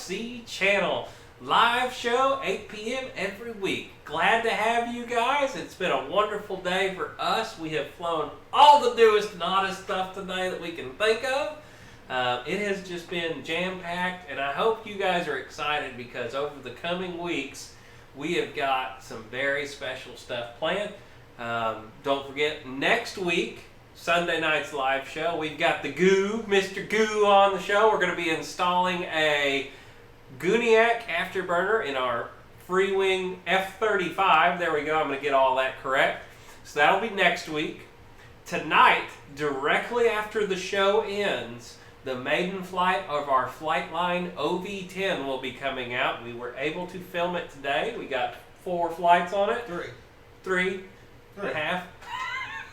C channel. Live show, 8 p.m. every week. Glad to have you guys. It's been a wonderful day for us. We have flown all the newest and hottest stuff today that we can think of. It has just been jam-packed, and I hope you guys are excited because over the coming weeks, we have got some very special stuff planned. Don't forget, next week, Sunday night's live show, we've got the Goo, Mr. Goo on the show. We're going to be installing a Gooniac afterburner in our free-wing F-35. There we go. I'm going to get all that correct. So that'll be next week. Tonight, directly after the show ends, the maiden flight of our Flightline OV-10 will be coming out. We were able to film it today. We got 4 flights on it. Three and a half.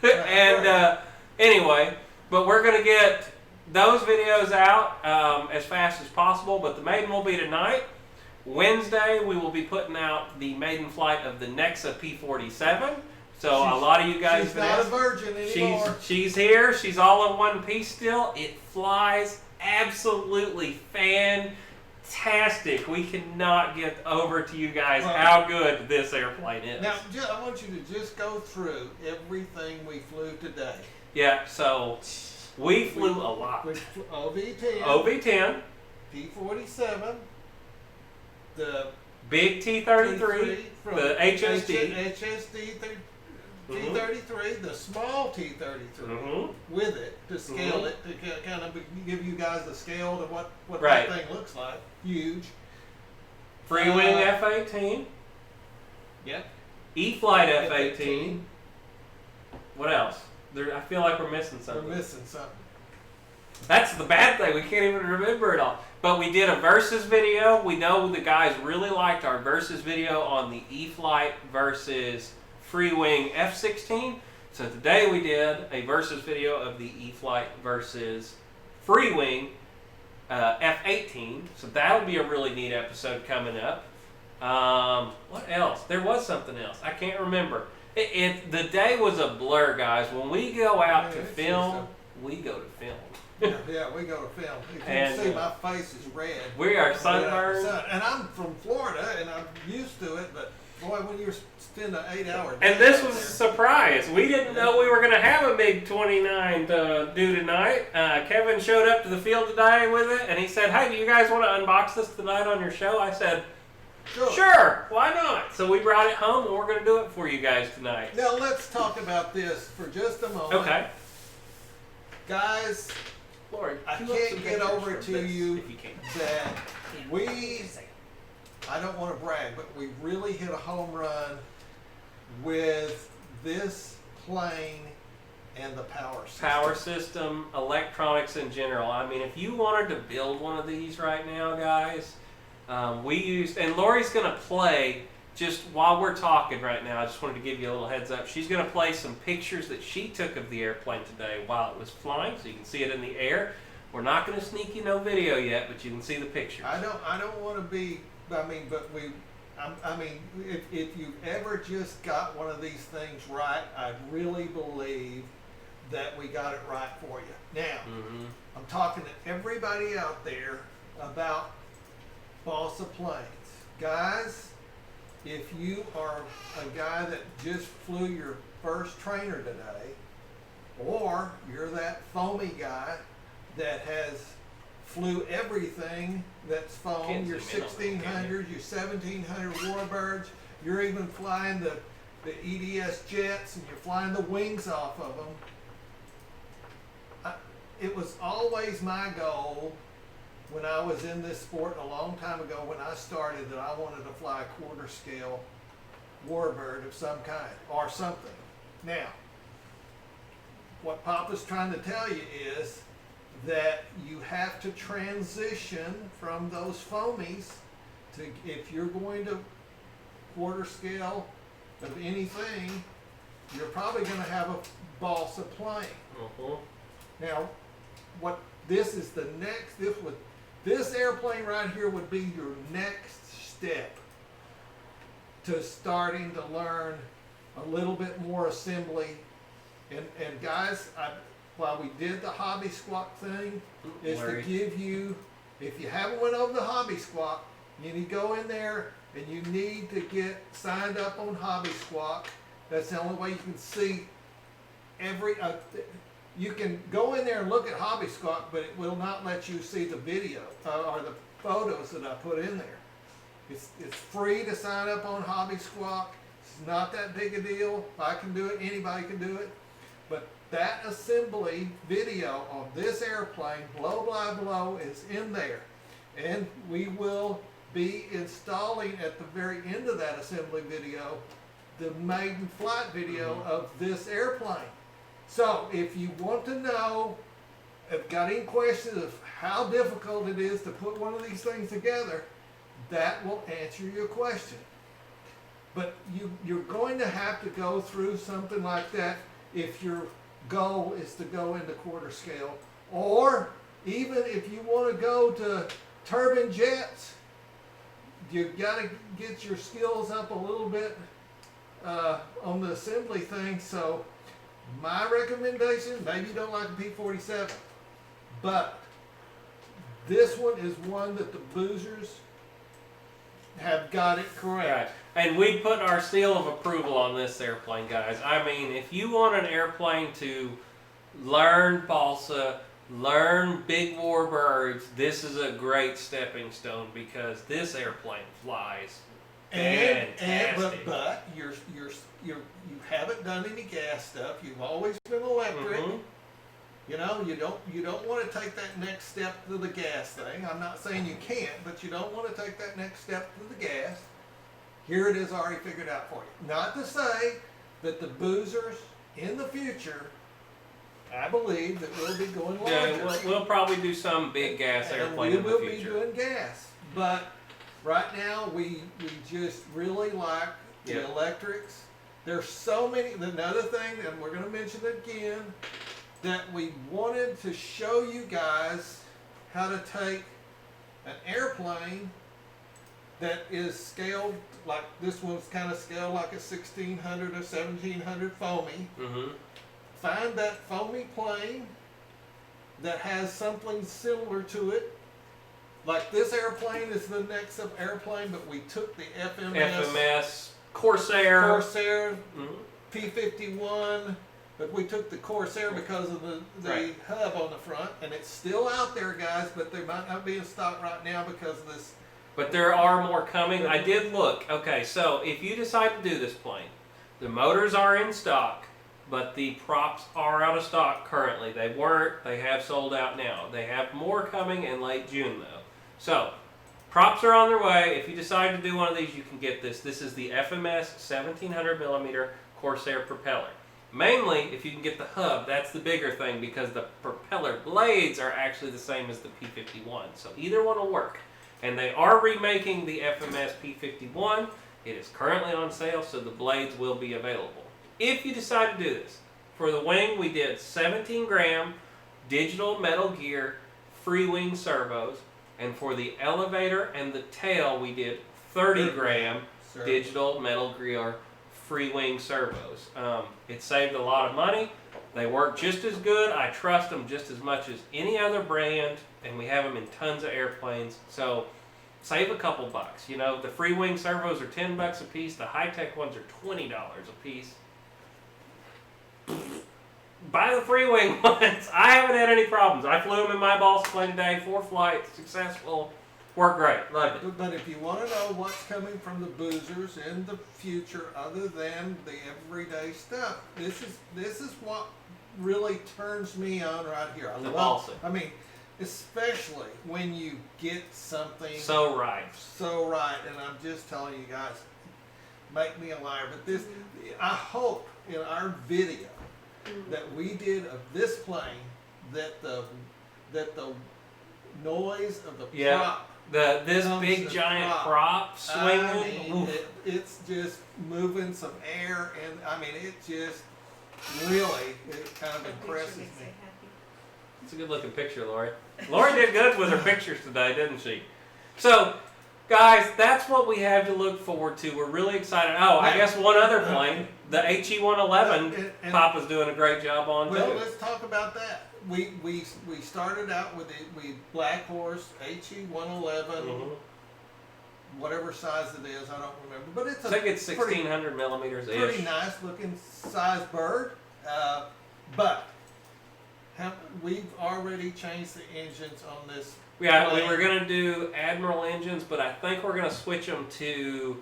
And anyway, but we're going to get those videos out as fast as possible, but the maiden will be tonight. Wednesday, we will be putting out the maiden flight of the Nexa P-47. So a lot of you guys... She's not a virgin anymore. She's here. She's all in one piece still. It flies absolutely fantastic. We cannot get over to you guys how good this airplane is. Now, I want you to just go through everything we flew today. Yeah, so... We flew a lot. OV-10. OV-10. P-47. The big T-33. The HSD. T-33. The small T-33 with it to scale it, to kind of give you guys the scale to what that thing looks like. Huge. Free-wing F-18. Yep. E-flight F-18. What else? I feel like we're missing something. We're missing something. That's the bad thing. We can't even remember it all. But we did a versus video. We know the guys really liked our versus video on the E-flight versus free-wing F-16. So today we did a versus video of the E-flight versus free-wing F-18. So that'll be a really neat episode coming up. What else? There was something else. I can't remember. The day was a blur, guys. When we go out to film, we go to film. Yeah, we go to film. You can see my face is red. We are sunburned. And I'm from Florida, and I'm used to it, but boy, when you spend an 8-hour day. And this was a surprise. We didn't know we were going to have a MiG-29 to do tonight. Kevin showed up to the field today with it, and he said, hey, do you guys want to unbox this tonight on your show? I said, Sure, why not? So we brought it home, and we're going to do it for you guys tonight. Now let's talk about this for just a moment. Okay. Guys, Lord, I can't get over to you that I don't want to brag, but we really hit a home run with this plane and the power system. Power system, electronics in general. I mean, if you wanted to build one of these right now, guys... we used, and Lori's going to play, just while we're talking right now, I just wanted to give you a little heads up. She's going to play some pictures that she took of the airplane today while it was flying, so you can see it in the air. We're not going to sneak you no video yet, but you can see the pictures. I don't want to be, but if you've ever just got one of these things right, I really believe that we got it right for you. Now, I'm talking to everybody out there about balsa planes. Guys, if you are a guy that just flew your first trainer today, or you're that foamy guy that has flew everything that's foam, your 1600s, your 1700 Warbirds, you're even flying the EDS jets, and you're flying the wings off of them. It was always my goal when I was in this sport a long time ago, when I started, that I wanted to fly a quarter scale Warbird of some kind or something. Now, what Papa's trying to tell you is that you have to transition from those foamies to, if you're going to quarter scale of anything, you're probably going to have a balsa plane. Now, what this is the next, this airplane right here would be your next step to starting to learn a little bit more assembly. And guys, while we did the hobby squat thing, is to give you If you haven't went over the Hobby Squawk, you need to go in there and you need to get signed up on Hobby Squawk. That's the only way you can see every. You can go in there and look at Hobby Squawk, but it will not let you see the video or the photos that I put in there. It's free to sign up on Hobby Squawk. It's not that big a deal. If I can do it, anybody can do it. But that assembly video of this airplane, blow by blow, is in there. And we will be installing at the very end of that assembly video the maiden flight video of this airplane. So if you want to know, if got any questions of how difficult it is to put one of these things together, that will answer your question. But you're going to have to go through something like that if your goal is to go into quarter scale, or even if you want to go to turbine jets. You've got to get your skills up a little bit on the assembly thing. So my recommendation, maybe you don't like the P-47, but this one is one that the boozers have got it correct. Right. And we put our seal of approval on this airplane, guys. I mean, if you want an airplane to learn balsa, learn big warbirds, this is a great stepping stone because this airplane flies fantastic. But you haven't done any gas stuff. You've always been electric. Mm-hmm. You know, you don't want to take that next step to the gas thing. I'm not saying you can't, but you don't want to take that next step to the gas. Here it is already figured out for you. Not to say that the boozers in the future, I believe that we'll be going larger. Yeah, we'll probably do some big gas airplane in the future. We will be doing gas, but right now we just really like the electrics. There's so many. Another thing, and we're going to mention it again, that we wanted to show you guys how to take an airplane that is scaled like this one's kind of scaled like a 1600 or 1700 foamy. Mm-hmm. Find that foamy plane that has something similar to it. Like this airplane is the next up airplane, but we took the FMS Corsair mm-hmm. P-51, but we took the Corsair because of the hub on the front, and it's still out there, guys, but they might not be in stock right now because of this. But there are more coming. I did look. Okay, so if you decide to do this plane, the motors are in stock, but the props are out of stock currently. They weren't. They have sold out now. They have more coming in late June, though. So, props are on their way. If you decide to do one of these, you can get this. This is the FMS 1700mm Corsair propeller. Mainly, if you can get the hub, that's the bigger thing because the propeller blades are actually the same as the P-51. So either one will work. And they are remaking the FMS P-51. It is currently on sale, so the blades will be available. If you decide to do this, for the wing we did 17 gram digital metal gear, free wing servos, and for the elevator and the tail we did 30 gram digital metal gear, free wing servos. It saved a lot of money. They work just as good. I trust them just as much as any other brand, and we have them in tons of airplanes. So save a couple bucks. You know, the free wing servos are $10 a piece. The high-tech ones are $20 a piece. Buy the free wing ones. I haven't had any problems. I flew them in my balsa plane today, 4 flights, successful. Worked great. Loved it. But if you want to know what's coming from the boozers in the future other than the everyday stuff, this is what really turns me on right here. I love it. I mean, especially when you get something so right. And I'm just telling you guys, make me a liar. But this, I hope in our video that we did of this plane that the noise of the prop. This big giant prop swinging. I mean, it's just moving some air, and I mean it just really kind of impresses me. It's a good looking picture, Lori. Lori did good with her pictures today, didn't she? So, guys, that's what we have to look forward to. We're really excited. Oh, I guess one other plane, the HE-111, Papa's doing a great job on too. Well, let's talk about that. we started out with the Black Horse HE-111, whatever size it is, I don't remember, but it's I think it's 1600 millimeters ish. Pretty nice looking size bird, but we've already changed the engines on this. Yeah, plane. we were gonna do Admiral engines, but I think we're gonna switch them to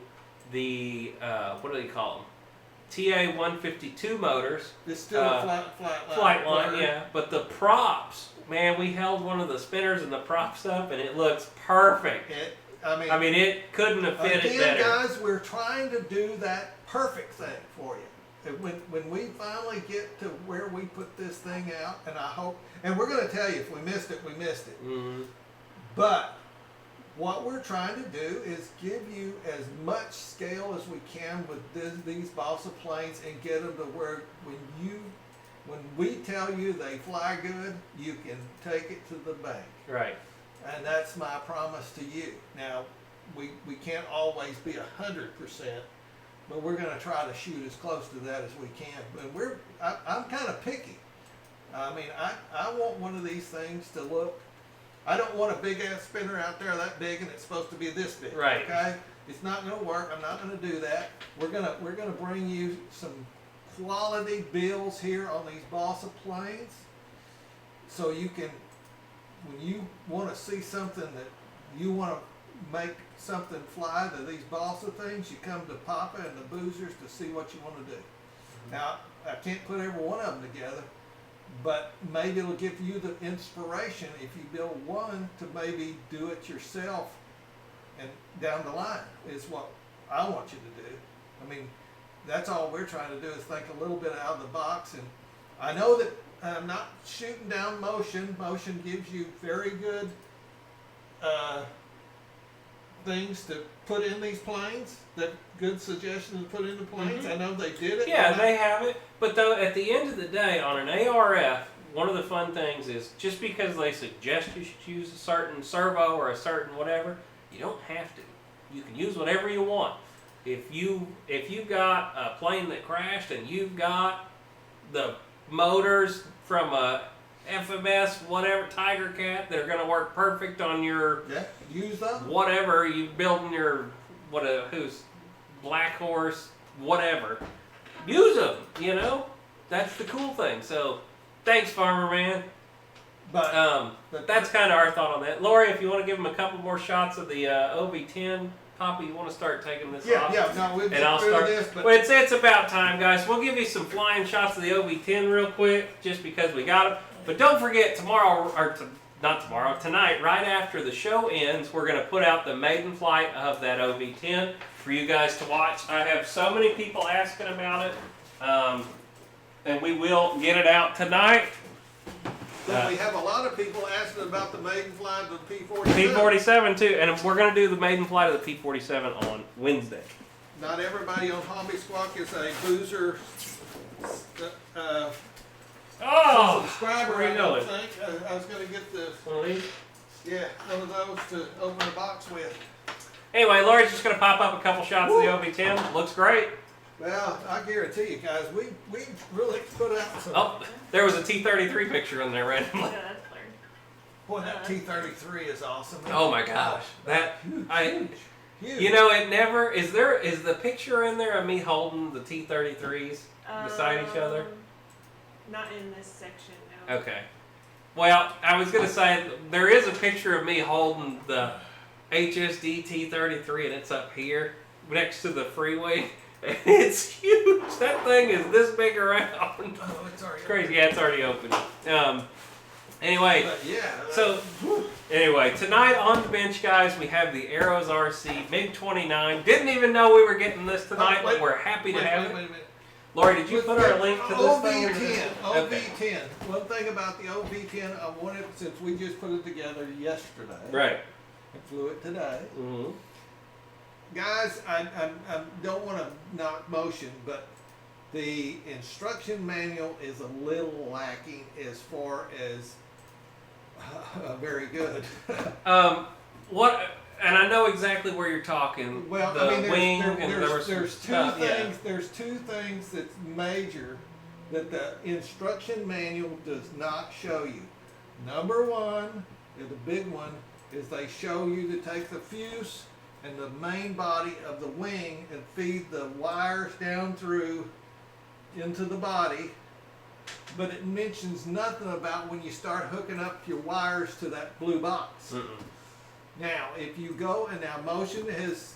the what do they call them? TA-152 motors. It's still a flight line, yeah. But the props, man, we held one of the spinners and the props up, and it looks perfect. I mean, it couldn't have fit it better. Guys, we're trying to do that perfect thing for you. When we finally get to where we put this thing out, and I hope, and we're going to tell you if we missed it, we missed it. But what we're trying to do is give you as much scale as we can with these balsa planes and get them to where when we tell you they fly good, you can take it to the bank. Right. And that's my promise to you. Now, we can't always be 100%, but we're going to try to shoot as close to that as we can. But I'm kind of picky. I mean, I want one of these things to look. I don't want a big ass spinner out there that big and it's supposed to be this big. Right. Okay. It's not going to work. I'm not going to do that. We're gonna bring you some quality bills here on these balsa planes, so you can, when you want to see something that you want to make something fly to these balsa things, you come to Papa and the Boozers to see what you want to do. Now, I can't put every one of them together, but maybe it'll give you the inspiration if you build one to maybe do it yourself, and down the line is what I want you to do. I mean, that's all we're trying to do is think a little bit out of the box. And I know that I'm not shooting down Motion. Motion gives you very good things to put in these planes, good suggestions to put in the planes. I know they did it. Yeah, they have it. But though, at the end of the day, on an ARF, one of the fun things is just because they suggest you should use a certain servo or a certain whatever, you don't have to. You can use whatever you want. If you've got a plane that crashed and you've got the motors from a FMS, whatever, Tiger Cat, that are going to work perfect on your use them. Whatever you building your who's Black Horse, whatever. Use them. You know, that's the cool thing. So, thanks, Farmer Man. But that's kind of our thought on that. Lori, if you want to give them a couple more shots of the OV10. Papa, you want to start taking this off? Yeah, no, we'll and I'll start. This, but well, it's about time, guys. We'll give you some flying shots of the OV10 real quick, just because we got them. But don't forget, tonight, right after the show ends, we're going to put out the maiden flight of that OV10 for you guys to watch. I have so many people asking about it, and we will get it out tonight. Then we have a lot of people asking about the maiden flight of the P-47. P-47 too, and we're going to do the maiden flight of the P-47 on Wednesday. Not everybody on Hobby Squawk is a Boozer subscriber, I don't think. I was going to get One of these? Yeah, one of those to open the box with. Anyway, Lori's just going to pop up a couple shots of the OV10. Looks great. Well, I guarantee you guys, we really put out some. Oh, there was a T-33 picture in there randomly. Yeah, that's weird. Boy, that T-33 is awesome. Oh my gosh, huge. You know, it never is the picture in there of me holding the T-33s beside each other? Not in this section, no. Okay. Well, I was gonna say there is a picture of me holding the HSD T-33, and it's up here next to the freeway. It's huge. That thing is this big around. Oh, it's already crazy. Yeah, it's already open. Anyway, anyway, tonight on the bench, guys, we have the Arrows RC MiG-29. Didn't even know we were getting this tonight, but we're happy to have it. Lori, did you put our link to this thing? OV10. One thing about the OV10, I wanted, since we just put it together yesterday. Right. I flew it today. Mm-hmm. Guys, I don't want to knock Motion, but the instruction manual is a little lacking as far as very good. And I know exactly where you're talking. Well, the I mean, wing and there was there's two things. stuff, There's two things that's major that the instruction manual does not show you. Number one, and the big one, is they show you to take the fuse and the main body of the wing and feed the wires down through into the body, but it mentions nothing about when you start hooking up your wires to that blue box. Now, if you go, and now Motion has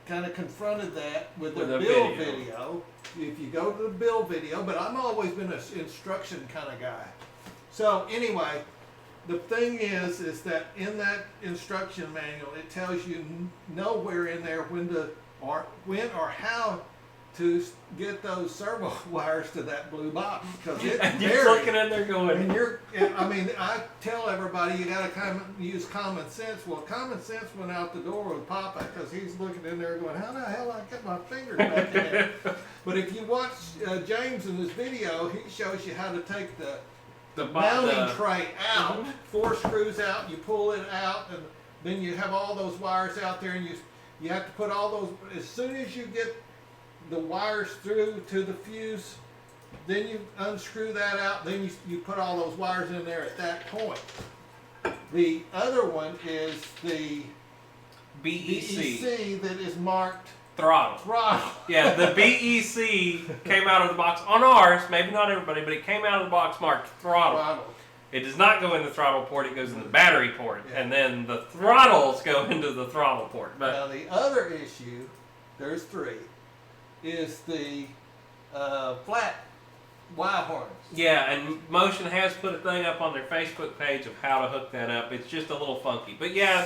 kind of confronted that with the build video. If you go to the build video, but I've always been an instruction kind of guy. So anyway, the thing is that in that instruction manual, it tells you nowhere in there when or how to get those servo wires to that blue box, because you're looking in there going. And I mean, I tell everybody you got to use common sense. Well, common sense went out the door with Papa, because he's looking in there going, how the hell I get my fingers back in there? But if you watch James in his video, he shows you how to take the mounting tray out, 4 screws out, you pull it out, and then you have all those wires out there, and you have to put all those, as soon as you get the wires through to the fuse, then you unscrew that out, then you put all those wires in there at that point. The other one is the BEC that is marked throttle. Yeah, the BEC came out of the box on ours, maybe not everybody, but it came out of the box marked throttle. It does not go in the throttle port, it goes in the battery port, and then the throttles go into the throttle port. But now the other issue, there's 3, is the flat Y harness. Yeah, and Motion has put a thing up on their Facebook page of how to hook that up. It's just a little funky. But yeah,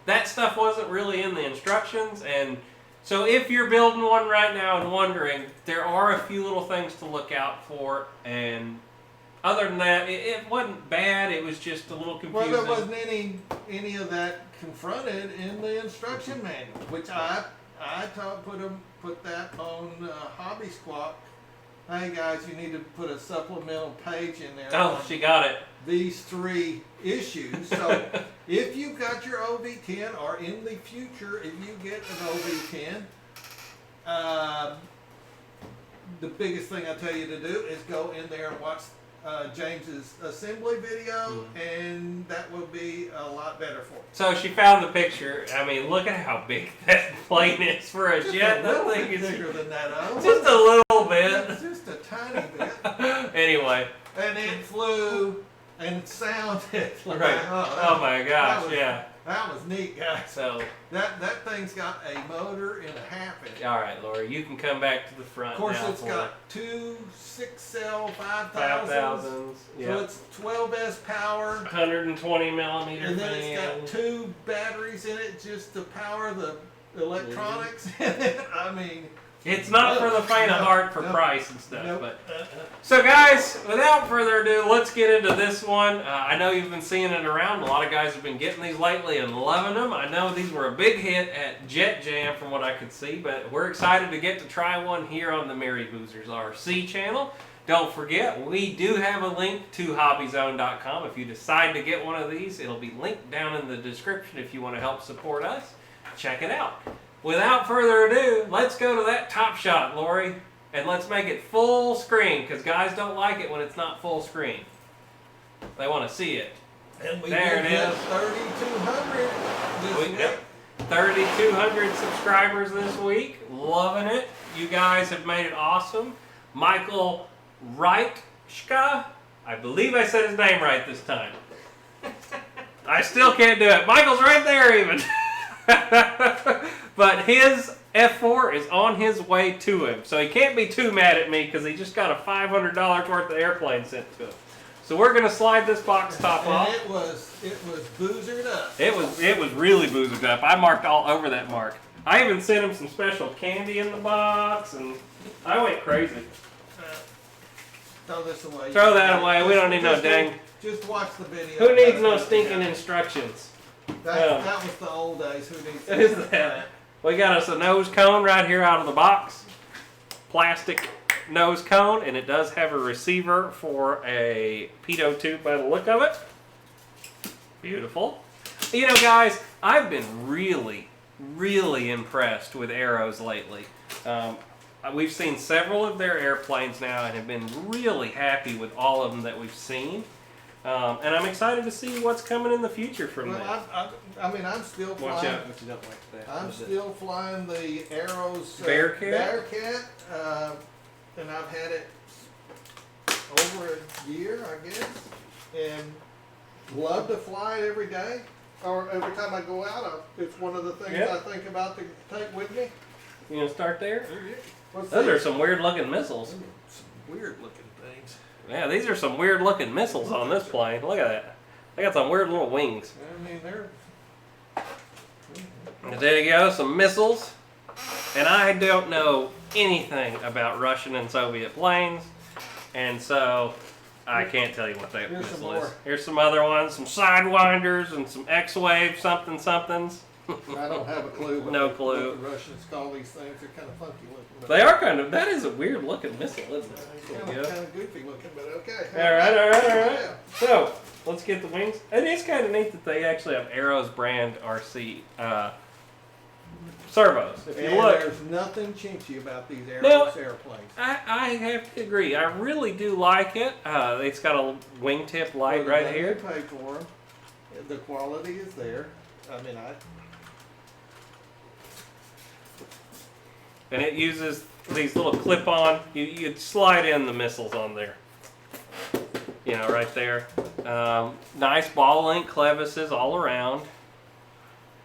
that stuff wasn't really in the instructions, and so if you're building one right now and wondering, there are a few little things to look out for, and other than that, it wasn't bad, it was just a little confusing. Well, there wasn't any of that confronted in the instruction manual, which I put that on Hobby Squawk. Hey guys, you need to put a supplemental page in there. Oh, she got it. These 3 issues. So if you've got your OV10, or in the future, if you get an OV10, the biggest thing I tell you to do is go in there and watch James's assembly video, and that will be a lot better for you. So she found the picture. I mean, look at how big that plane is for a jet. That thing is bigger than that. Just a little bit. It's just a tiny bit. Anyway. And it flew and sounded like, right. Oh my gosh, yeah. That was neat, guys. So that thing's got a motor and a half in it. All right, Lori, you can come back to the front. Of course, now it's got 2 6-cell 5,000s. Yeah. So it's 12S power. 120 millimeter. And then it's got 2 batteries in it just to power the electronics. I mean, it's not for the faint of heart for price and stuff. But so, guys, without further ado, let's get into this one. I know you've been seeing it around. A lot of guys have been getting these lately and loving them. I know these were a big hit at Jet Jam from what I could see, but we're excited to get to try one here on the Merry Boozers RC channel. Don't forget, we do have a link to hobbyzone.com. If you decide to get one of these, it'll be linked down in the description if you want to help support us. Check it out. Without further ado, let's go to that top shot, Lori, and let's make it full screen, because guys don't like it when it's not full screen. They want to see it. And we there it is. 3,200 this week. 3,200 subscribers this week. Loving it. You guys have made it awesome. Michael Reichka, I believe I said his name right this time. I still can't do it. Michael's right there even. But his F4 is on his way to him. So he can't be too mad at me because he just got a $500 worth of airplane sent to him. So we're going to slide this box top off. And it was boozered up. It was really boozered up. I marked all over that mark. I even sent him some special candy in the box, and I went crazy. Throw this away. Throw that away. We don't need no dang. Just watch the video. Who needs no stinking instructions? That was the old days. Who needs What is that? We got us a nose cone right here out of the box. Plastic nose cone, and it does have a receiver for a pitot tube by the look of it. Beautiful. You know, guys, I've been really impressed with arrows lately. we've seen several of their airplanes now and have been really happy with all of them that we've seen. And I'm excited to see what's coming in the future from Well, that. I mean, I'm still Watch flying. out if you don't like that. I'm still flying the Arrows Bearcat? And I've had it over a year, I guess, and love to fly it every day. Or every time I go out, it's one of the things Yep. I think about to take with me. You gonna start there? What's Those are this? some weird looking missiles. Some weird looking things. Yeah, these are some weird looking missiles on this plane. Look at that. They got some weird little wings. I mean, they're. And there you go, some missiles. And I don't know anything about Russian and Soviet planes, and so I can't tell you what that Here's some missile is. more. Here's some other ones, some Sidewinders and some X-Wave something somethings. I don't have a clue. No clue. What the Russians call these things. They're kind of funky looking. But They are kind of, that is a weird looking missile, isn't it? Kind There you of, go. kind of goofy looking, but okay. Alright. So, let's get the wings. It is kind of neat that they actually have Arrows brand RC servos. If you And look, there's nothing chinchy about these No. airplanes. I have to agree. I really do like it. It's got a wingtip light For the right money here. you pay for 'em, the quality is there. I mean, And it uses these little clip-on, you'd slide in the missiles on there. You know, right there. Nice ball link clevises all around.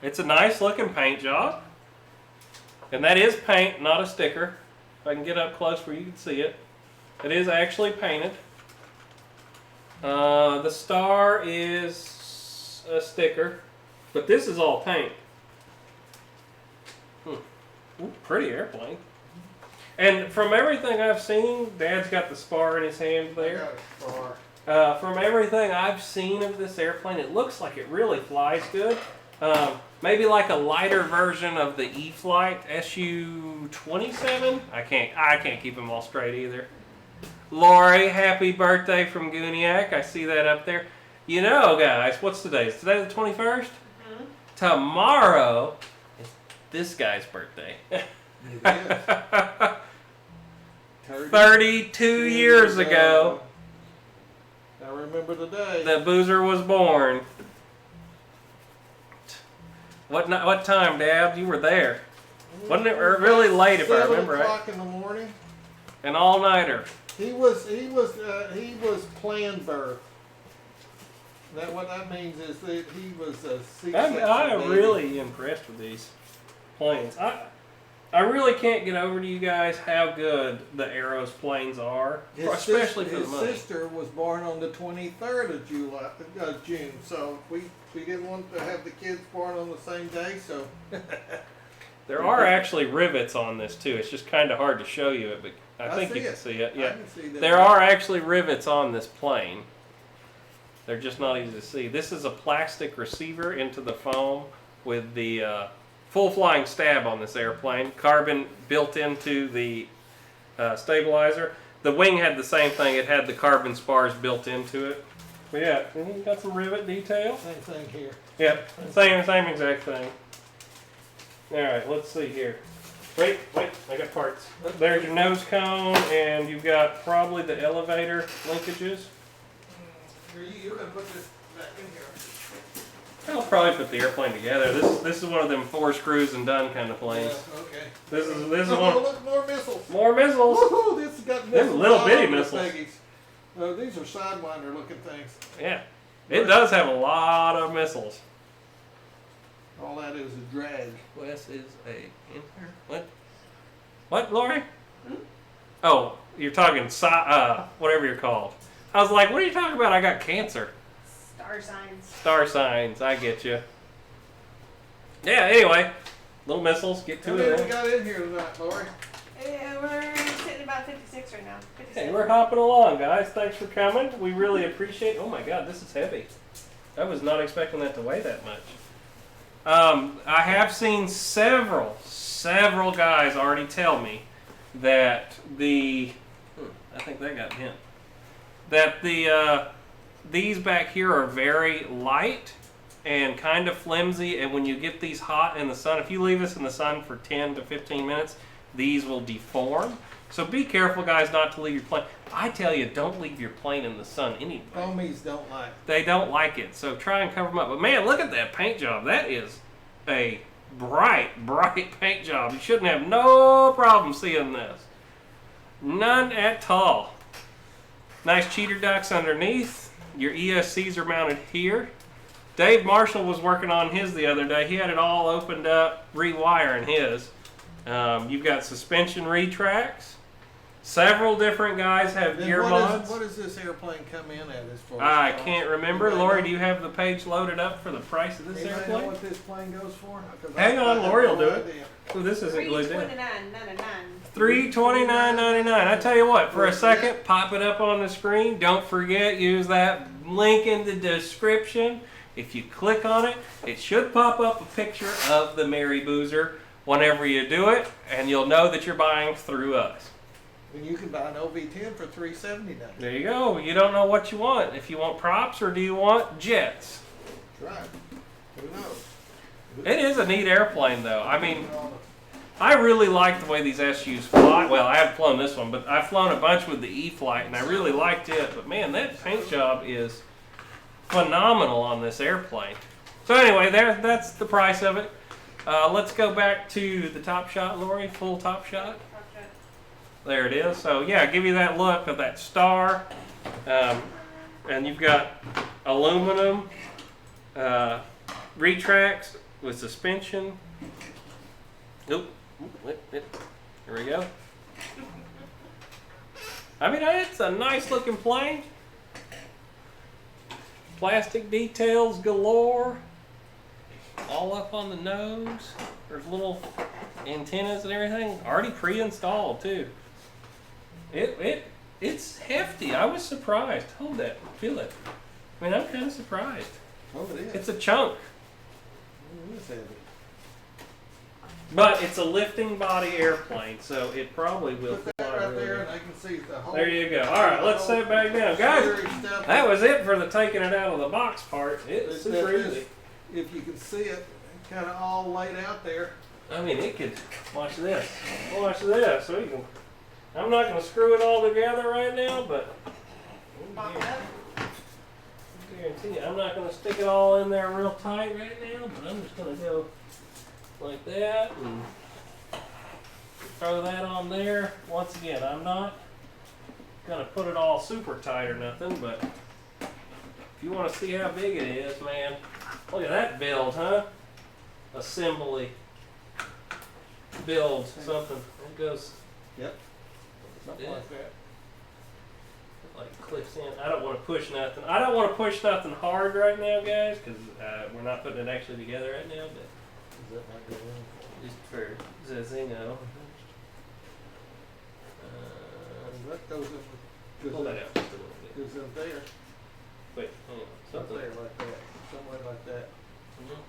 It's a nice looking paint job. And that is paint, not a sticker. If I can get up close where you can see it. It is actually painted. The star is a sticker, but this is all paint. Ooh, pretty airplane. And from everything I've seen, Dad's got the spar in his hand I there. got a star. From everything I've seen of this airplane, it looks like it really flies good. Maybe like a lighter version of the E-Flight Su-27. I can't keep them all straight either. Lori, happy birthday from Gooniac. I see that up there. You know, guys, what's today? Is today the 21st? Mm-hmm. Tomorrow is this guy's birthday. It is. 32 years ago, I remember the day. the boozer was born. What time, Dad? You were there. Wasn't it really late, if I remember right? 7 o'clock in the morning. An all-nighter. He was planned birth. That what that means is that he was a C-section I'm baby. really impressed with these planes. I really can't get over to you guys how good the Arrows planes are, especially for the his money. sister was born on the 23rd of June, so we didn't want to have the kids born on the same day, so. There are actually rivets on this too. It's just kind of hard to show you it, but I think see you can it. see it. I Yeah, can see that. there are actually rivets on this plane. They're just not easy to see. This is a plastic receiver into the foam with the full flying stab on this airplane. Carbon built into the stabilizer. The wing had the same thing. It had the carbon spars built into it. But yeah, you got some rivet detail. Same thing here. Yep, same exact thing. All right, let's see here. Wait, I got parts. There's your nose cone, and you've got probably the elevator linkages. You're gonna put this back in here. I'll probably put the airplane together. This is one of them 4 screws and done kind of planes. Yeah, okay. This is Oh, one. look, more missiles. More missiles. Woohoo! This has got Them missiles. little all bitty over the missiles. thiggies. These are sidewinder looking things. Yeah, it does have a lot of missiles. All that is a drag. Wes is a What, Lori? Oh, you're talking whatever you're called. I was like, what are you talking about? I got cancer. Star signs. Star signs. I get you. Yeah. Anyway, little missiles. Get How to many we it. got in here tonight, Lori? We're sitting about 56 right now. 57. Hey, we're hopping along, guys. Thanks for coming. We really appreciate it. Oh my God, this is heavy. I was not expecting that to weigh that much. I have seen several guys already tell me that I think that got hit. That these back here are very light and kind of flimsy, and when you get these hot in the sun, if you leave this in the sun for 10 to 15 minutes, these will deform. So be careful, guys, not to leave your plane. I tell you, don't leave your plane in the sun anyway. Foamies don't like it. They don't like it, so try and cover them up. But man, look at that paint job. That is a bright, bright paint job. You shouldn't have no problem seeing this. None at all. Nice cheater ducts underneath. Your ESCs are mounted here. Dave Marshall was working on his the other day. He had it all opened up, rewiring his. You've got suspension retracts. Several different guys have Then gear mods. What does this airplane come in at as far as I cost? can't remember. Anybody Lori, know? do you have the page loaded up for the price of this Anybody airplane? know what this plane goes for? 'Cause Hang I on, have Lori will no do it. idea. Oh, this isn't glued down. $329.99. $329.99. I tell you what, for a second, pop it up on the screen. Don't forget, use that link in the description. If you click on it, it should pop up a picture of the Mary Boozer whenever you do it, and you'll know that you're buying through us. And you can buy an OV-10 for $379. There you go. You don't know what you want. If you want props or do you want jets? That's right. Who knows? It is a neat airplane, though. I mean, I really like the way these SUs fly. Well, I haven't flown this one, but I've flown a bunch with the E-Flight, and I really liked it. But man, that paint job is phenomenal on this airplane. So anyway, that's the price of it. Let's go back to the top shot, Lori. Full top shot. There it is. So yeah, give you that look of that star. And you've got aluminum retracts with suspension. Oop. Here we go. I mean, it's a nice looking plane. Plastic details galore. All up on the nose. There's little antennas and everything. Already pre-installed too. It's hefty. I was surprised. Hold that. Feel it. I mean, I'm kind of surprised. Oh, it is. It's a chunk. It is heavy. But it's a lifting body airplane, so it probably will Put fly that right really there, well. and they can see the whole. There you go. All right, let's set it back down. Guys, Stuff. that was it for the taking it out of the box part. It's super easy. If you can see it, kind of all laid out there. I mean, it could. Watch this. Watch this. So you can. I'm not going to screw it all together right now, but Pop it up. I guarantee you, I'm not going to stick it all in there real tight right now, but I'm just going to go like that and throw that on there. Once again, I'm not going to put it all super tight or nothing, but if you want to see how big it is, man, look at that build, huh? Assembly. Build something. It goes. Yep. Something Yeah. like that. Like clips in. I don't want to push nothing. I don't want to push nothing hard right now, guys, because we're not putting it actually together right now. But Is that like the one? just for Zazingo. That goes in. Pull that out just a little bit. Goes in there. Wait, hang on. Up Something. there like that. Somewhere like that. Mhm.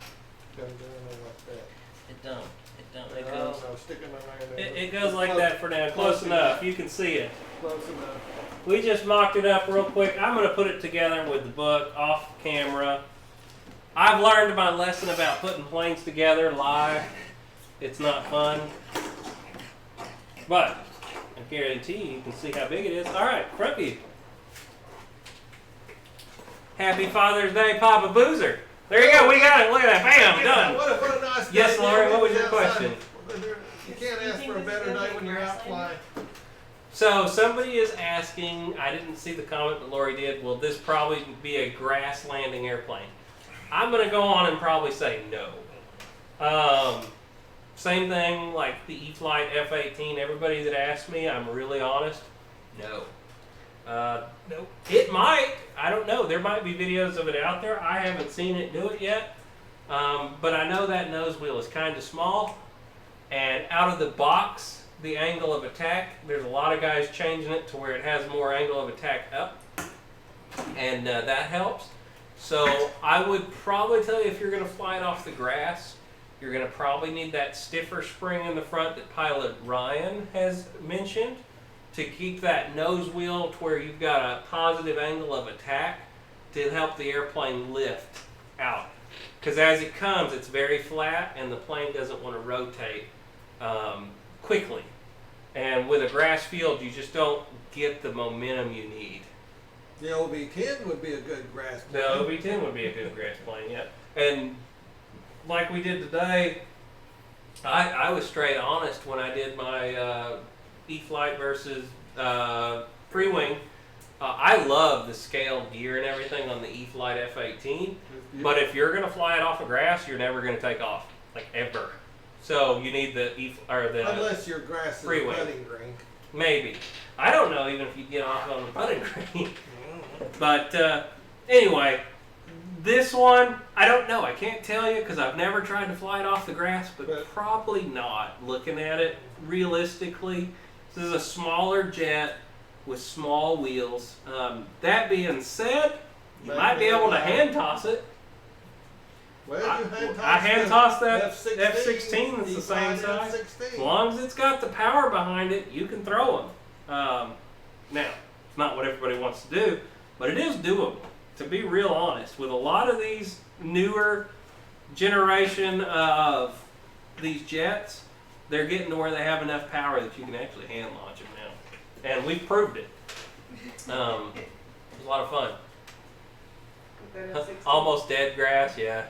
Goes in there like that. It don't. It don't. It I goes. don't know. Stick them in there. It goes like that for now. Close enough. You can see it. Close enough. We just mocked it up real quick. I'm going to put it together with the book off camera. I've learned my lesson about putting planes together live. It's not fun. But I guarantee you can see how big it is. All right, front view. Happy Father's Day, Papa Boozer. There you go. We got it. Look at that. Bam, done. What a nice day. Yes, Lori, what was your question? You can't ask for a better day when you're out flying. So somebody is asking, I didn't see the comment, but Lori did, will this probably be a grass landing airplane? I'm going to go on and probably say no. Same thing like the E-Flight F-18. Everybody that asks me, I'm really honest, no. Nope. It might. I don't know. There might be videos of it out there. I haven't seen it do it yet. But I know that nose wheel is kind of small. And out of the box, the angle of attack, there's a lot of guys changing it to where it has more angle of attack up. And that helps. So I would probably tell you if you're going to fly it off the grass, you're going to probably need that stiffer spring in the front that pilot Ryan has mentioned to keep that nose wheel to where you've got a positive angle of attack to help the airplane lift out. Because as it comes, it's very flat and the plane doesn't want to rotate quickly. And with a grass field, you just don't get the momentum you need. The OV-10 would be a good grass The plane. OV-10 would be a good grass plane, yeah. And like we did today, I was straight honest when I did my E-Flight versus free-wing. I love the scaled gear and everything on the E-Flight F-18, but if you're going to fly it off of grass, you're never going to take off, like ever. So you need the unless your grass is a free-wing. putting green. Maybe. I don't know even if you get off on the putting green. But anyway, this one, I don't know. I can't tell you because I've never tried to fly it off the grass, but probably not. Looking at it realistically, this is a smaller jet with small wheels. That being said, you might be able to hand toss it. Well, I hand toss that F-16 F-16 that's the same size. As long as it's got the power behind it, you can throw them. Now, it's not what everybody wants to do, but it is doable. To be real honest, with a lot of these newer generation of these jets, they're getting to where they have enough power that you can actually hand launch them now. And we've proved it. It was a lot of fun. With that F-16. Almost dead grass, yeah.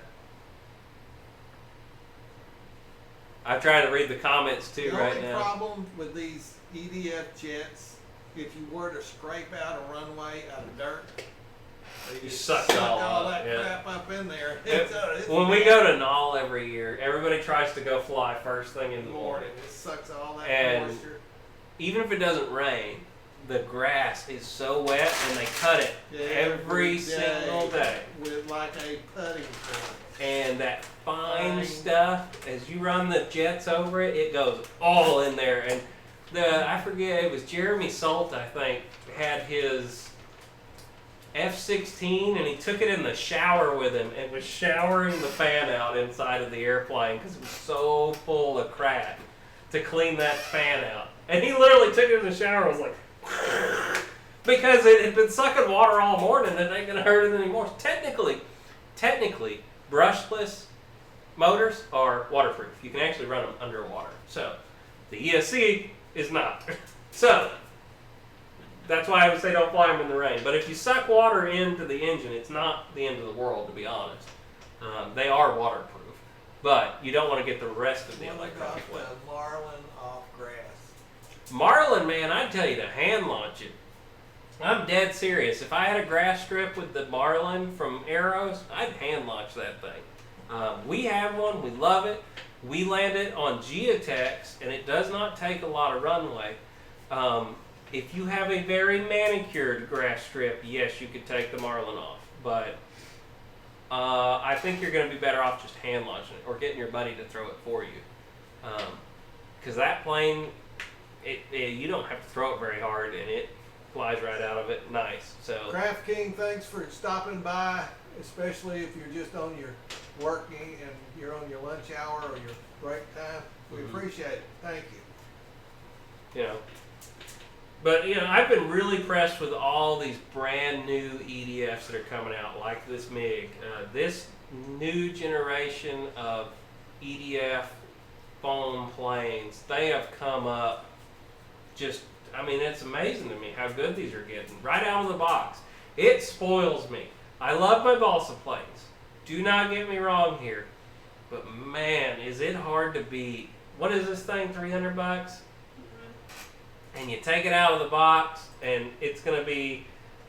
I'm trying to read the comments too right now. The only problem with these EDF jets, if you were to scrape out a runway out of dirt, You you suck suck all all up, that yeah. crap up in there. When we go to Knoll every year, everybody tries to go fly first thing in the morning. It sucks all that And moisture. even if it doesn't rain, the grass is so wet and they cut it every single day. With like a putting tool. And that fine stuff, as you run the jets over it, it goes all in there. And I forget, it was Jeremy Salt, I think, had his F-16 and he took it in the shower with him and was showering the fan out inside of the airplane because it was so full of crap to clean that fan out. And he literally took it in the shower and was like, because it had been sucking water all morning and it ain't gonna hurt it anymore. Technically, brushless motors are waterproof. You can actually run them underwater. So the ESC is not. So that's why I would say don't fly them in the rain. But if you suck water into the engine, it's not the end of the world, to be honest. They are waterproof, but you don't want to get the rest of the electronic wet. The Marlin off grass. Marlin, man, I'd tell you to hand launch it. I'm dead serious. If I had a grass strip with the Marlin from Arrows, I'd hand launch that thing. We have one. We love it. We land it on geotechs, and it does not take a lot of runway. If you have a very manicured grass strip, yes, you could take the Marlin off. But I think you're going to be better off just hand launching it or getting your buddy to throw it for you. Because that plane, you don't have to throw it very hard, and it flies right out of it nice. So Craft King, thanks for stopping by, especially if you're just on your working and you're on your lunch hour or your break time. We appreciate it. Thank you. You know, but I've been really impressed with all these brand new EDFs that are coming out, like this MiG. This new generation of EDF foam planes, they have come up just, it's amazing to me how good these are getting right out of the box. It spoils me. I love my balsa planes. Do not get me wrong here. But man, is it hard to beat. What is this thing, 300 bucks? And you take it out of the box and it's going to be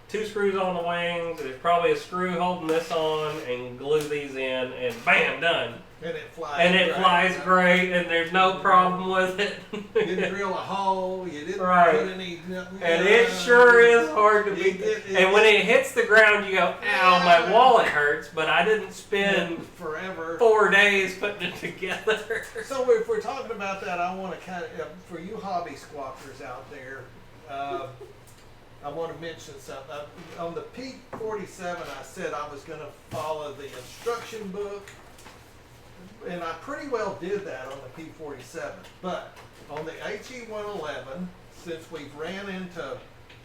2 screws on the wings. There's probably a screw holding this on and glue these in and bam, done. And it flies. And it flies great, and there's no problem with it. You didn't drill a hole. You didn't Right. put any. And it sure is hard to beat. And when it hits the ground, you go, ow, my wallet hurts, but I didn't spend forever 4 days putting it together. So if we're talking about that, I want to kind of, for you hobby squawkers out there, I want to mention something. On the P-47, I said I was going to follow the instruction book. And I pretty well did that on the P-47. But on the HE-111, since we've ran into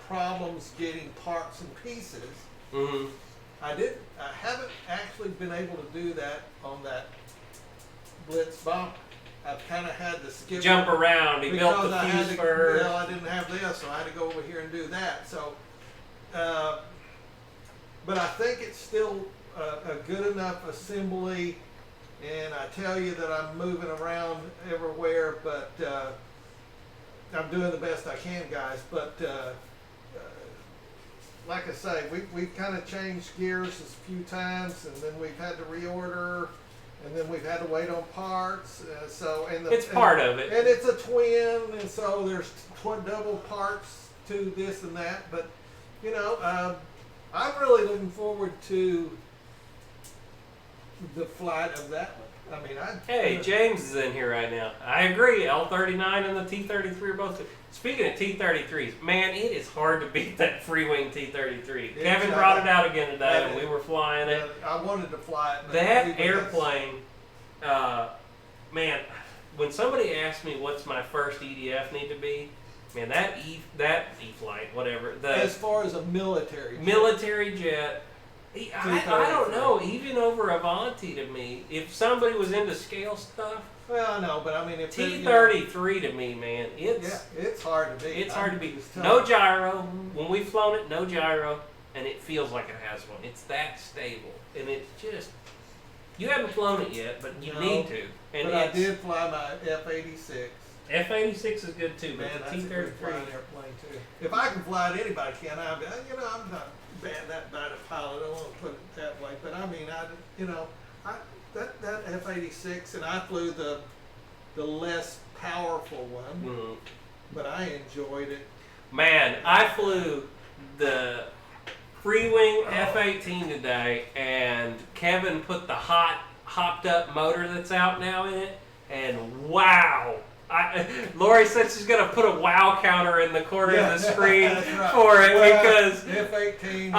problems getting parts and pieces, I haven't actually been able to do that on that Blitz bomber. I've kind of had to skip Jump around. He built because the I had fuse to, first. well, I didn't have this, so I had to go over here and do that. So, but I think it's still a good enough assembly, and I tell you that I'm moving around everywhere, but I'm doing the best I can, guys. But like I say, we've kind of changed gears a few times, and then we've had to reorder, and then we've had to wait on parts. It's part of it. And it's a twin, and so there's double parts to this and that. But you know, I'm really looking forward to the flight of that one. I mean, Hey, James is in here right now. I agree. L39 and the T33 are both good. Speaking of T33s, man, it is hard to beat that free-wing T33. Kevin brought it out again today when we were flying it. I wanted to fly it. But that airplane, man, when somebody asks me what's my first EDF need to be, man, that E-flight, whatever. As far as a military jet, I don't know, even over Avanti to me, if somebody was into scale stuff, well, I know, but I mean, if T33 to me, man, it's hard to beat. It's hard to beat. No gyro. When we've flown it, no gyro, and it feels like it has one. It's that stable, and it's just, you haven't flown it yet, but you need to. And but I did fly my F-86. F-86 is good too, man. but That's a good flying airplane too. If I can fly it, anybody can. I'm not that bad a pilot. I don't want to put it that way, but I mean, that F-86, and I flew the less powerful one, but I enjoyed it. Man, I flew the free-wing F-18 today, and Kevin put the hopped-up motor that's out now in it, and wow! Lori said she's going to put a wow counter in the corner of the screen for it because F-18.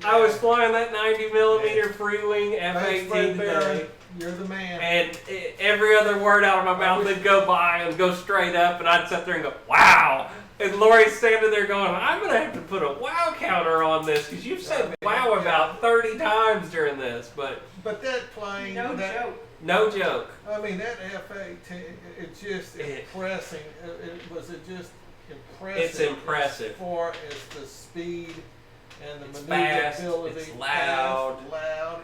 I was flying that 90mm free-wing F-18 today. You're the man. And every other word out of my mouth would go by and go straight up, and I'd sit there and go, wow! And Lori's standing there going, I'm going to have to put a wow counter on this because you've said wow about 30 times during this. But that plane... No joke. No joke. I mean, that F-18, it's just impressive. Was just impressive. It's impressive. As far as the speed and the fast, maneuverability. it's loud.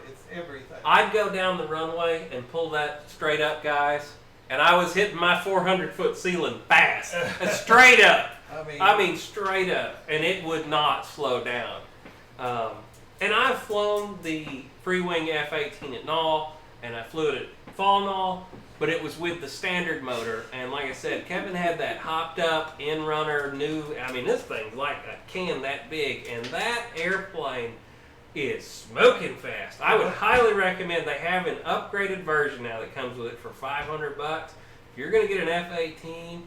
It's everything. I'd go down the runway and pull that straight up, guys, and I was hitting my 400-foot ceiling fast. Straight up. I mean, straight up. And it would not slow down. And I've flown the free-wing F-18 at Null, and I flew it at Fall Null, but it was with the standard motor. And like I said, Kevin had that hopped up in-runner new. I mean, this thing's like a can that big, and that airplane is smoking fast. I would highly recommend. They have an upgraded version now that comes with it for $500. If you're going to get an F-18,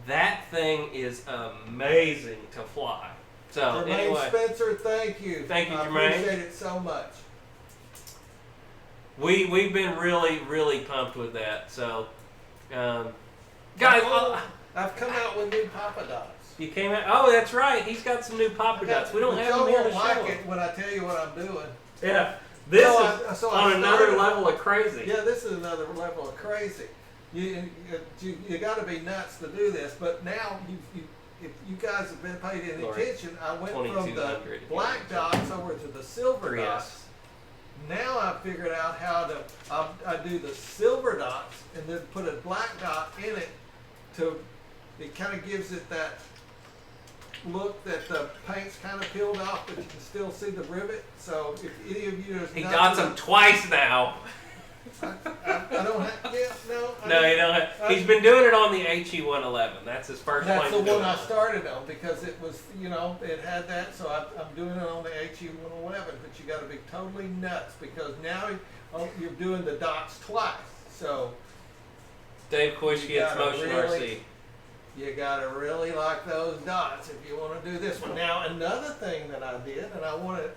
that thing is amazing to fly. So Jermaine anyway, Spencer, thank you. Thank you, I Jermaine. appreciate it so much. We've been really pumped with that. So, guys, I've come out with new Papa Dots. You came out. Oh, that's right. He's got some new Papa Dots. We don't have them here to show like it when I tell you what I'm doing. Yeah, this is on another level of crazy. Yeah, this is another level of crazy. You got to be nuts to do this. But now if you guys have been paying any attention, I went from the black dots over to the silver dots. Now I've figured out how to I do the silver dots and then put a black dot in it it kind of gives it that look that the paint's kind of peeled off, but you can still see the rivet. So if any of you he dots them twice now. I don't have. Yeah, no. No, you don't have. He's been doing it on the HE-111. That's his first plane. That's the one I started on because it was, it had that. So I'm doing it on the HE-111. But you got to be totally nuts because now you're doing the dots twice. So Dave Koish gets motion RC. You got to really like those dots if you want to do this one. Now another thing that I did, and I wanted,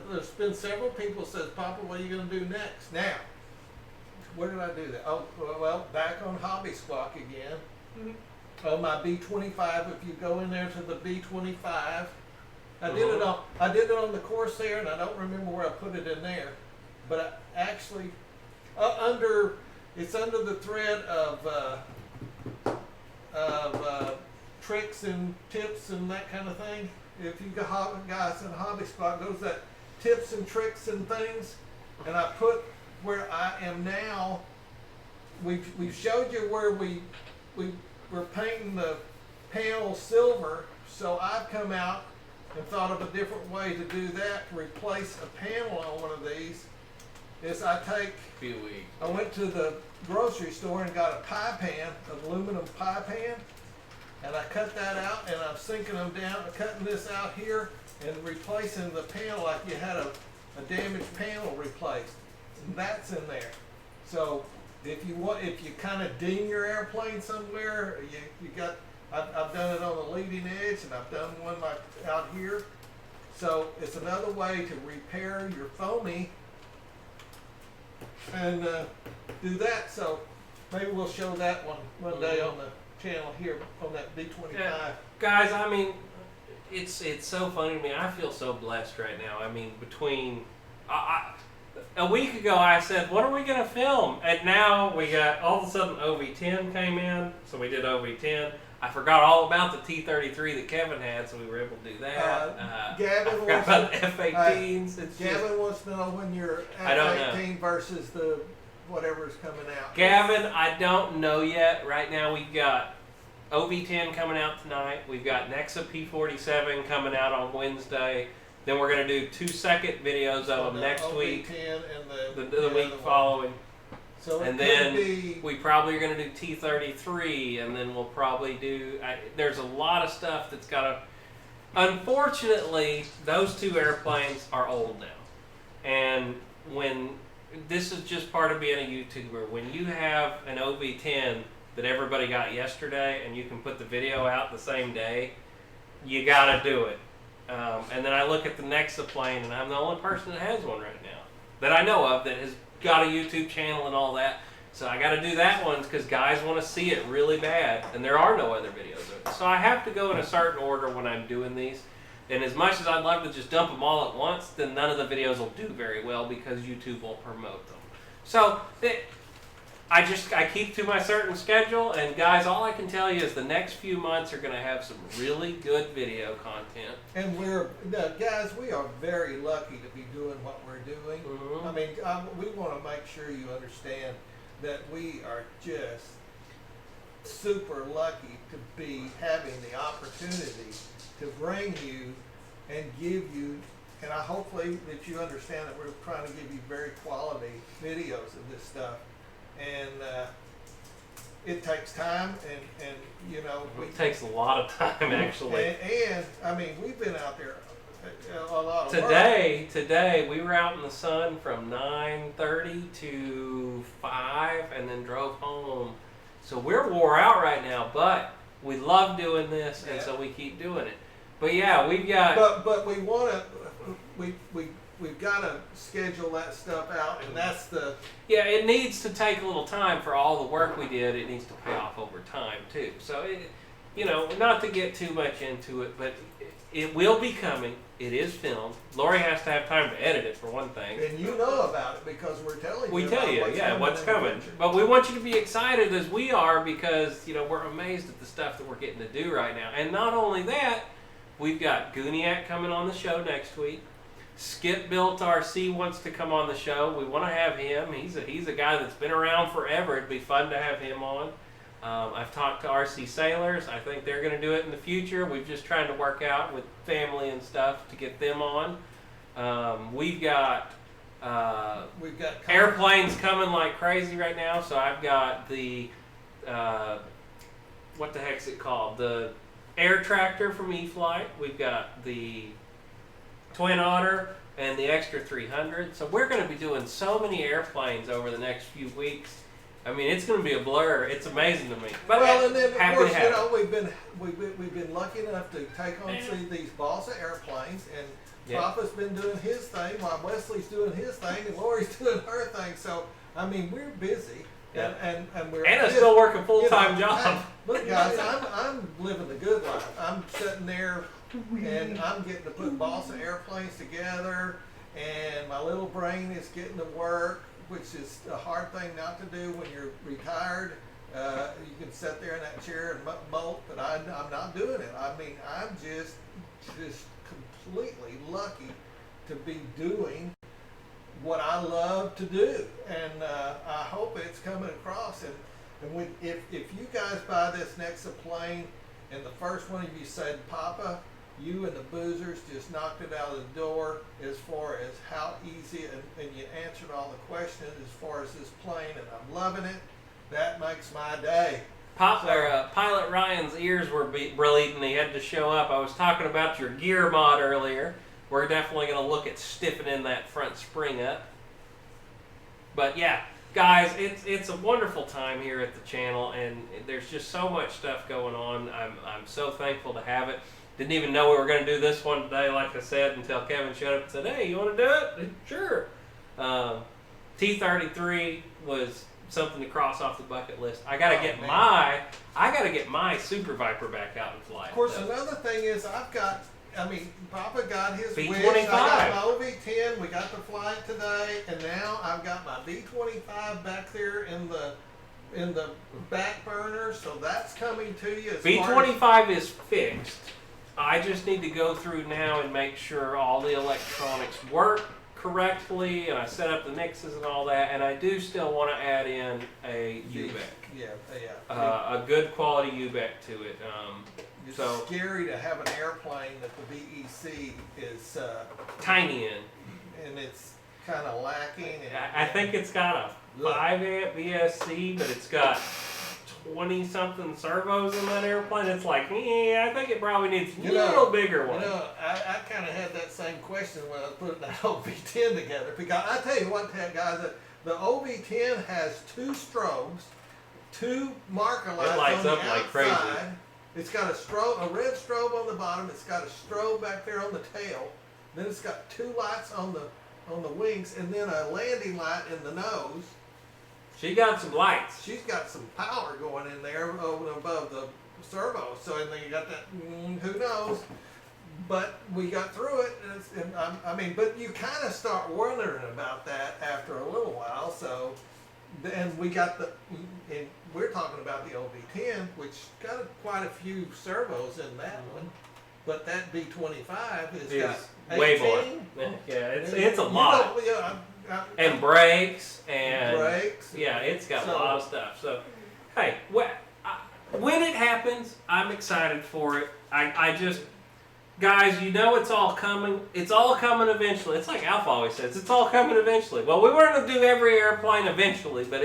there's been several people says, Papa, what are you going to do next? Now, where did I do that? Oh, well, back on Hobby Squawk again. Mm-hmm. On my B-25, if you go in there to the B-25, I did it on the Corsair, and I don't remember where I put it in there, but I actually It's under the thread of tricks and tips and that kind of thing. If you got guys in a hobby spot, goes that tips and tricks and things. And I put where I am now. We've showed you where we're painting the panel silver. So I've come out and thought of a different way to do that, to replace a panel on one of these. Is I went to the grocery store and got a pie pan, an aluminum pie pan, and I cut that out, and I'm sinking them down, cutting this out here and replacing the panel like you had a damaged panel replaced. And that's in there. So if you kind of ding your airplane somewhere, I've done it on the leading edge, and I've done one like out here. So it's another way to repair your foamy and do that. So maybe we'll show that one day on the channel here on that B-29. Yeah. Guys, I mean, it's so funny to me. I feel so blessed right now. I mean, between a week ago I said, what are we going to film? And now we got, all of a sudden OV-10 came in, so we did OV-10. I forgot all about the T-33 that Kevin had, so we were able to do that. Gavin I forgot about the F-18s. Gavin wants to know when your F-18 versus the whatever's coming out. Gavin, I don't know yet. Right now we've got OV-10 coming out tonight. We've got Nexa P-47 coming out on Wednesday. Then we're going to do 2 second videos of them next week. And the week following. So and then we probably are going to do T-33, and then we'll probably do, there's a lot of stuff that's got to, unfortunately, those two airplanes are old now. And this is just part of being a YouTuber, when you have an OV-10 that everybody got yesterday, and you can put the video out the same day, you got to do it. And then I look at the Nexa plane, and I'm the only person that has one right now, that I know of, that has got a YouTube channel and all that. So I got to do that one because guys want to see it really bad, and there are no other videos of it. So I have to go in a certain order when I'm doing these. And as much as I'd love to just dump them all at once, then none of the videos will do very well because YouTube won't promote them. So I keep to my certain schedule, and guys, all I can tell you is the next few months are going to have some really good video content. And guys, we are very lucky to be doing what we're doing. Mm-hmm. I mean, we want to make sure you understand that we are just super lucky to be having the opportunity to bring you and give you, and hopefully that you understand that we're trying to give you very quality videos of this stuff. And it takes time, and you know, it takes a lot of time actually. And I mean, we've been out there a lot of Today we were out in the sun from 9:30 to 5, and then drove home. So we're wore out right now, but we love doing this, and so we keep doing it. But yeah, we've got. But we want to. We've got to schedule that stuff out, and that's the... Yeah, it needs to take a little time for all the work we did. It needs to pay off over time, too. So, not to get too much into it, but it will be coming. It is filmed. Lori has to have time to edit it, for one thing. And you know about it because we're telling you. We tell you, what's coming. But we want you to be excited as we are because, we're amazed at the stuff that we're getting to do right now. And not only that, we've got Gooniac coming on the show next week. Skip Built RC wants to come on the show. We want to have him. He's a guy that's been around forever. It'd be fun to have him on. I've talked to RC Sailors. I think they're going to do it in the future. We've just trying to work out with family and stuff to get them on. We've got airplanes coming like crazy right now. So I've got the what the heck's it called? The Air Tractor from E-Flight. We've got the Twin Otter and the Extra 300. So we're going to be doing so many airplanes over the next few weeks. I mean, it's going to be a blur. It's amazing to me. But and then of course, we've been lucky enough to take on these balsa airplanes, and Papa's been doing his thing while Wesley's doing his thing, and Lori's doing her thing. So I mean, we're busy, and we're Anna's still working full-time job. Look, guys, I'm living the good life. I'm sitting there. And I'm getting to put balsa airplanes together, and my little brain is getting to work which is a hard thing not to do when you're retired. You can sit there in that chair and molt, but I'm not doing it. I mean, I'm just completely lucky to be doing what I love to do, and I hope it's coming across. And if you guys buy this Nexa plane, and the first one of you said, Papa, you and the boozers just knocked it out of the door as far as how easy, and you answered all the questions as far as this plane, and I'm loving it. That makes my day. Pilot Ryan's ears were bleeding. He had to show up. I was talking about your gear mod earlier. We're definitely going to look at stiffening that front spring up. But yeah, guys, it's a wonderful time here at the channel, and there's just so much stuff going on. I'm so thankful to have it. Didn't even know we were going to do this one today, like I said, until Kevin showed up and said, "Hey, you want to do it?" Sure. T-33 was something to cross off the bucket list. I gotta get my Super Viper back out and fly. Of course, another thing is Papa got his V-25. wish. I got my OV-10. We got to fly it today, and now I've got my V-25 back there in the back burner. So that's coming to you. V-25 is fixed. I just need to go through now and make sure all the electronics work correctly, and I set up the mixes and all that, and I do still want to add in a UBEC. Yeah. A good quality UBEC to it. It's So scary to have an airplane that the VEC is tiny in. and it's kind of lacking. I think it's got a 5 amp VSC, but it's got 20 something servos in that airplane. It's like, I think it probably needs a little bigger one. I kind of had that same question when I was putting that OV-10 together, because I tell you what, guys, the OV-10 has 2 strobes, 2 marker lights on the outside. Like crazy. It's got a red strobe on the bottom. It's got a strobe back there on the tail. Then it's got 2 lights on the wings, and then a landing light in the nose. She got some lights. She's got some power going in there over and above the servo. So and then you got that. Who knows? But we got through it, but you kind of start wondering about that after a little while. So then we got and we're talking about the OV-10, which got quite a few servos in that one. But that B-25 is got 18. Way more. Yeah, it's a lot. And brakes and yeah, it's got a lot of stuff. So, hey, when it happens, I'm excited for it. I just, guys, it's all coming. It's all coming eventually. It's like Alpha always says, it's all coming eventually. Well, we weren't going to do every airplane eventually, but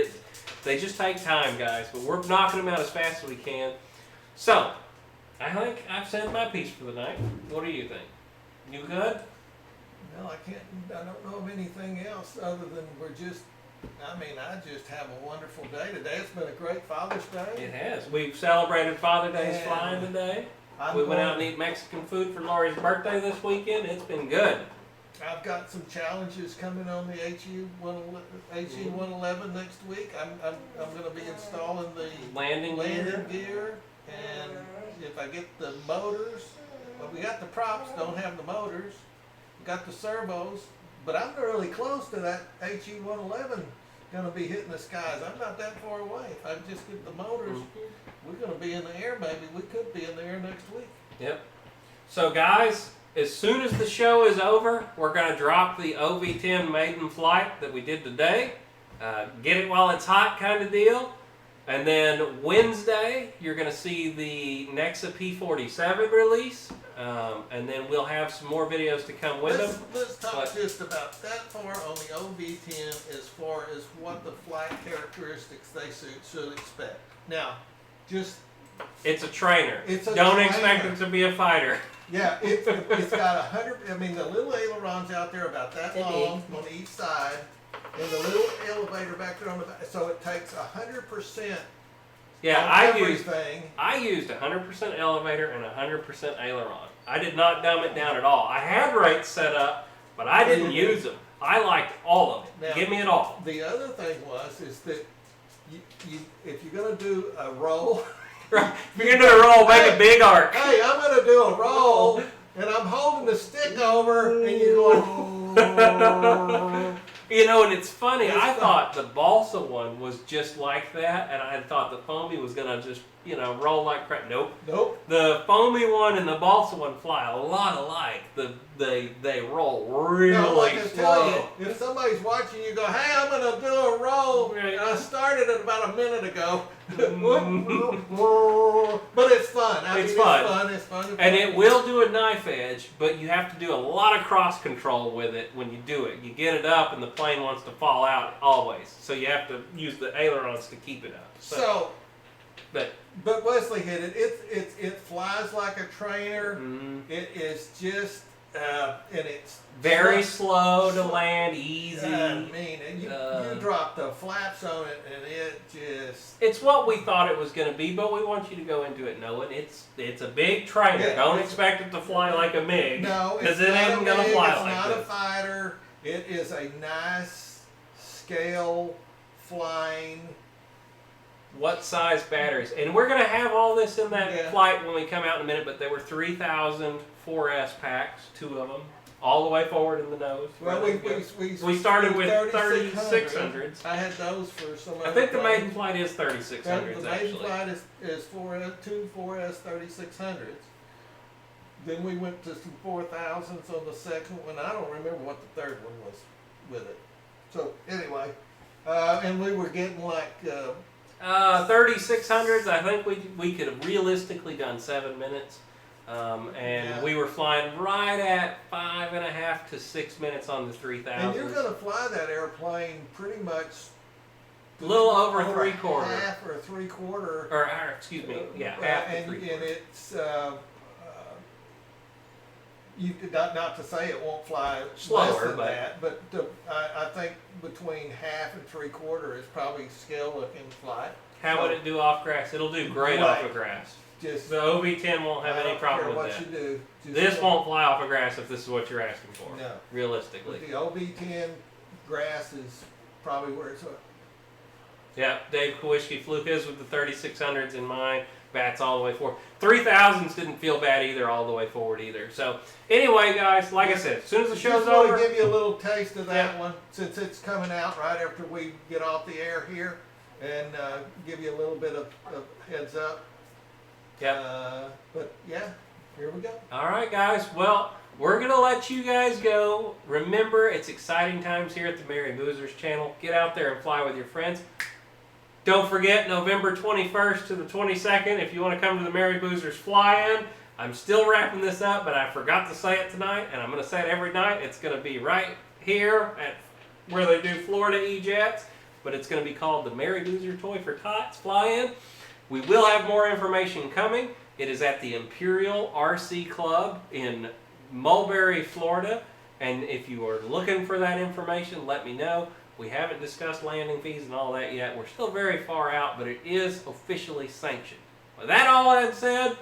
they just take time, guys. But we're knocking them out as fast as we can. So, I think I've said my piece for the night. What do you think? You good? Well, I don't know of anything else other than I just have a wonderful day today. It's been a great Father's Day. It has. We've celebrated Father's Day flying today. We went out and ate Mexican food for Lori's birthday this weekend. It's been good. I've got some challenges coming on the HU-111 next week. I'm going to be installing the landing gear, and if I get the motors, we got the props, don't have the motors. Got the servos, but I'm really close to that HU-111 going to be hitting the skies. I'm not that far away. If I just get the motors, we're going to be in the air maybe. We could be in the air next week. Yep. So guys, as soon as the show is over, we're going to drop the OV-10 maiden flight that we did today. Get it while it's hot kind of deal. And then Wednesday, you're going to see the Nexa P-47 release. And then we'll have some more videos to come with them. Let's talk just about that far on the OV-10 as far as what the flight characteristics they should expect. Now, it's a trainer. Don't expect it to be a fighter. Yeah, it's got 100. The little ailerons out there about that long on each side, and the little elevator back there on the back. So it takes 100%. Yeah, I used 100% elevator and 100% aileron. I did not dumb it down at all. I had rates set up, but I didn't use them. I liked all of it. Now, give me it all. The other thing is that if you're going to do a roll, if you're going to do a roll, make a big arc. Hey, I'm going to do a roll, and I'm holding the stick over, and you're going. You know, and it's funny. It's I fun. thought the balsa one was just like that, and I thought the foamy was gonna just, you know, roll like crap. Nope. Nope. The foamy one and the balsa one fly a lot alike. They roll really No, like I slow. tell you, if somebody's watching you go, hey, I'm going to do a roll, Right. and I started it about a minute ago. Mm. But it's fun. I It's mean, fun. It's fun. And it will do a knife edge, but you have to do a lot of cross control with it when you do it. You get it up and the plane wants to fall out always. So you have to use the ailerons to keep it up. But Wesley hit it. It flies like a trainer. It is just, and it's very just- slow to land, easy. I mean, and you drop the flaps on it, and it just. It's what we thought it was going to be, but we want you to go into it knowing it's a big trainer. Yeah, Don't it's- expect it to fly like a MiG. No, it's because it not ain't a going to MiG, fly it's like not this. a fighter. It is a nice scale flying. What size batteries? And we're going to have all this in that Yeah. flight when we come out in a minute, but there were 3,000 4S packs, 2 of them, all the way forward in the nose. Well, We started with 3600s. 3600s. I had those for some. I think the maiden flight is 3600s, The maiden actually. flight is 4S 3600s. Then we went to some 4000s on the second one. I don't remember what the third one was with it. So anyway, and we were getting like. 3600s, I think we could have realistically done 7 minutes. Yeah. We were flying right at 5.5 to 6 minutes on the 3000s. And you're going to fly that airplane pretty much. A little over 3/4. Half or 3/4. Or, excuse me, yeah, half to and 3/4. it's you not to say it won't fly Slower, less than but- that, but I think between half and 3/4 is probably scale looking flight. How would it do off grass? It'll do great Right. off of grass. Just The OV-10 won't have I any don't problem care with what that. you do. Just This go. won't fly off of grass if this is what you're asking for. No. Realistically. But the OV-10 grass is probably where it's at. Yeah, Dave Kowalski flew his with the 3600s in mind. Bats all the way forward. 3000s didn't feel bad either, all the way forward either. So anyway, guys, like I said, as soon as the show's Just want over, to give you a little taste of that Yeah. one, since it's coming out right after we get off the air here, and give you a little bit of heads up. yeah. But yeah, here we go. All right, guys. Well, we're going to let you guys go. Remember, it's exciting times here at the Mary Boozers channel. Get out there and fly with your friends. Don't forget, November 21st to the 22nd, if you want to come to the Mary Boozers fly-in. I'm still wrapping this up, but I forgot to say it tonight, and I'm going to say it every night. It's going to be right here at where they do Florida E-Jets, but it's going to be called the Mary Boozer Toy for Tots fly-in. We will have more information coming. It is at the Imperial RC Club in Mulberry, Florida. And if you are looking for that information, let me know. We haven't discussed landing fees and all that yet. We're still very far out, but it is officially sanctioned. With that all that said,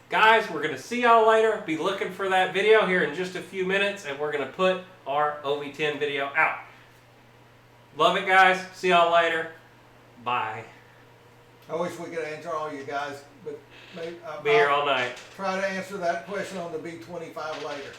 guys, we're going to see y'all later. Be looking for that video here in just a few minutes, and we're going to put our OV-10 video out. Love it, guys. See y'all later. Bye. I wish we could answer all you guys, but maybe Be here all night. try to answer that question on the B-25 later.